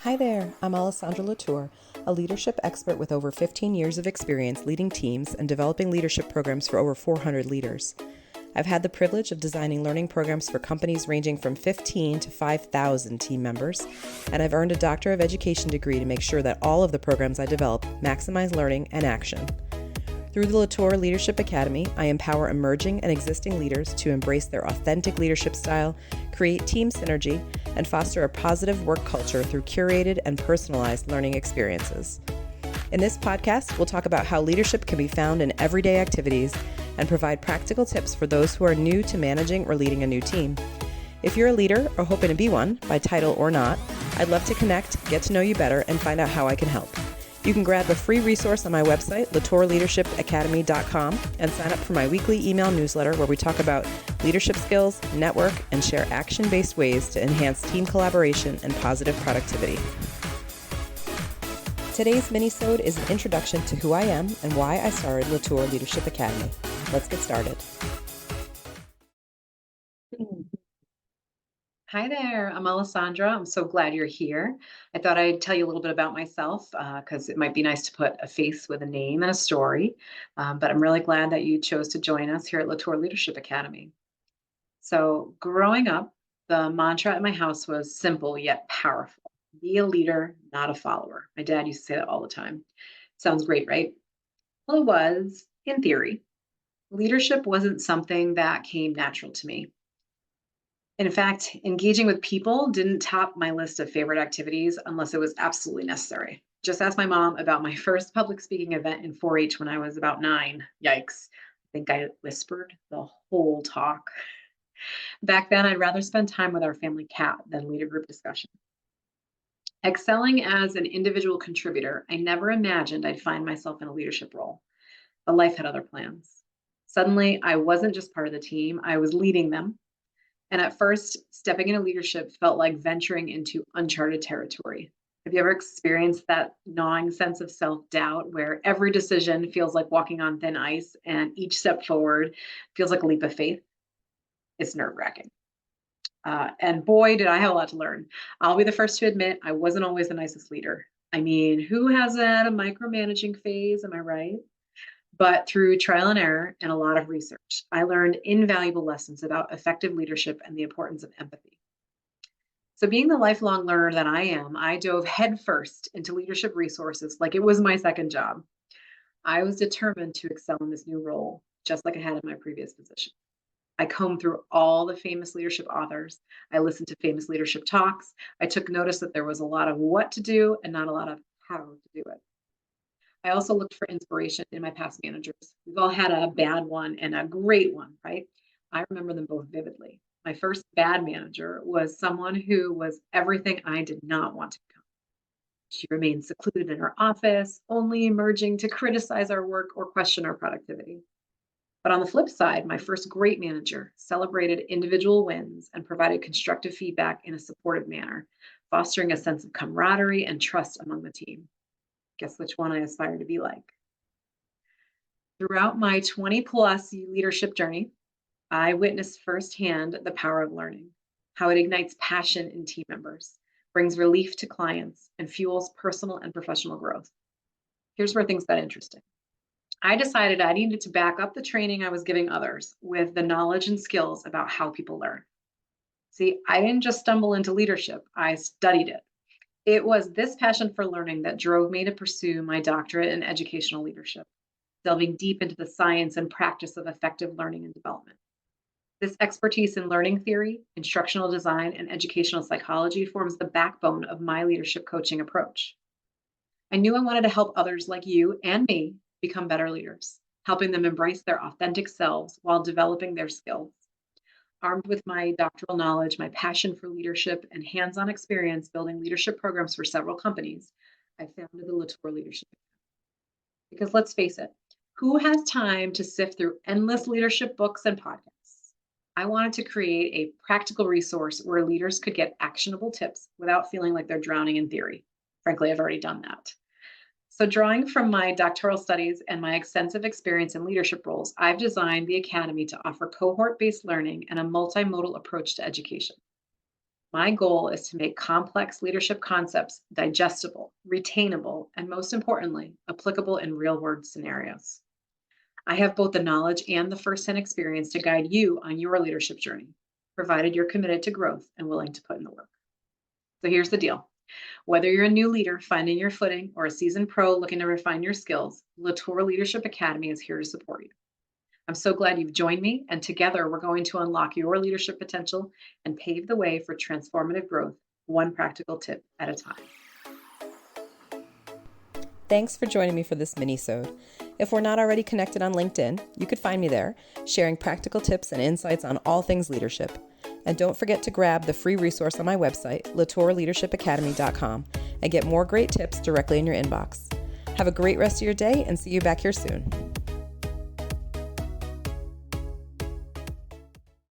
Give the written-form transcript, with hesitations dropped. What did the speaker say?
Hi there, I'm Alessandra LaTour, a leadership expert with over 15 years of experience leading teams and developing leadership programs for over 400 leaders. I've had the privilege of designing learning programs for companies ranging from 15 to 5,000 team members, and I've earned a Doctor of Education degree to make sure that all of the programs I develop maximize learning and action. Through the LaTour Leadership Academy, I empower emerging and existing leaders to embrace their authentic leadership style, create team synergy, and foster a positive work culture through curated and personalized learning experiences. In this podcast, we'll talk about how leadership can be found in everyday activities and provide practical tips for those who are new to managing or leading a new team. If you're a leader or hoping to be one, by title or not, I'd love to connect, get to know you better, and find out how I can help. You can grab a free resource on my website, LaTourLeadershipAcademy.com, and sign up for my weekly email newsletter where we talk about leadership skills, network, and share action-based ways to enhance team collaboration and positive productivity. Today's mini-sode is an introduction to who I am and why I started LaTour Leadership Academy. Let's get started. Hi there, I'm Alessandra. I'm so glad you're here. I thought I'd tell you a little bit about myself because it might be nice to put a face with a name and a story. But I'm really glad that you chose to join us here at LaTour Leadership Academy. So growing up, the mantra at my house was simple yet powerful. Be a leader, not a follower. My dad used to say that all the time. Sounds great, right? Well, it was in theory. Leadership wasn't something that came natural to me. In fact, engaging with people didn't top my list of favorite activities unless it was absolutely necessary. Just ask my mom about my first public speaking event in 4 H when I was about 9. Yikes. I think I whispered the whole talk. Back then, I'd rather spend time with our family cat than lead a group discussion. Excelling as an individual contributor, I never imagined I'd find myself in a leadership role, but life had other plans. Suddenly, I wasn't just part of the team, I was leading them. And at first, stepping into leadership felt like venturing into uncharted territory. Have you ever experienced that gnawing sense of self-doubt where every decision feels like walking on thin ice and each step forward feels like a leap of faith? It's nerve-wracking. And boy, did I have a lot to learn. I'll be the first to admit I wasn't always the nicest leader. I mean, who hasn't had a micromanaging phase? Am I right? But through trial and error and a lot of research, I learned invaluable lessons about effective leadership and the importance of empathy. So, being the lifelong learner that I am, I dove headfirst into leadership resources like it was my second job. I was determined to excel in this new role, just like I had in my previous position. I combed through all the famous leadership authors. I listened to famous leadership talks. I took notice that there was a lot of what to do and not a lot of how to do it. I also looked for inspiration in my past managers. We've all had a bad one and a great one, right? I remember them both vividly. My first bad manager was someone who was everything I did not want to become. She remained secluded in her office, only emerging to criticize our work or question our productivity. But on the flip side, my first great manager celebrated individual wins and provided constructive feedback in a supportive manner, fostering a sense of camaraderie and trust among the team. Guess which one I aspire to be like? Throughout my 20 plus leadership journey, I witnessed firsthand the power of learning, how it ignites passion in team members, brings relief to clients, and fuels personal and professional growth. Here's where things got interesting. I decided I needed to back up the training I was giving others with the knowledge and skills about how people learn. See, I didn't just stumble into leadership, I studied it. It was this passion for learning that drove me to pursue my doctorate in educational leadership, delving deep into the science and practice of effective learning and development. This expertise in learning theory, instructional design, and educational psychology forms the backbone of my leadership coaching approach. I knew I wanted to help others like you and me become better leaders, helping them embrace their authentic selves while developing their skills. Armed with my doctoral knowledge, my passion for leadership, and hands-on experience building leadership programs for several companies, I founded the LaTour Leadership Academy. Because let's face it, who has time to sift through endless leadership books and podcasts? I wanted to create a practical resource where leaders could get actionable tips without feeling like they're drowning in theory. Frankly, I've already done that. So drawing from my doctoral studies and my extensive experience in leadership roles, I've designed the Academy to offer cohort-based learning and a multimodal approach to education. My goal is to make complex leadership concepts digestible, retainable, and most importantly, applicable in real world scenarios. I have both the knowledge and the firsthand experience to guide you on your leadership journey, provided you're committed to growth and willing to put in the work. So here's the deal. Whether you're a new leader finding your footing or a seasoned pro looking to refine your skills, LaTour Leadership Academy is here to support you. I'm so glad you've joined me, and together we're going to unlock your leadership potential and pave the way for transformative growth, one practical tip at a time. Thanks for joining me for this mini-sode. If we're not already connected on LinkedIn, you could find me there, sharing practical tips and insights on all things leadership. And don't forget to grab the free resource on my website, LaTourLeadershipAcademy.com, and get more great tips directly in your inbox. Have a great rest of your day and see you back here soon.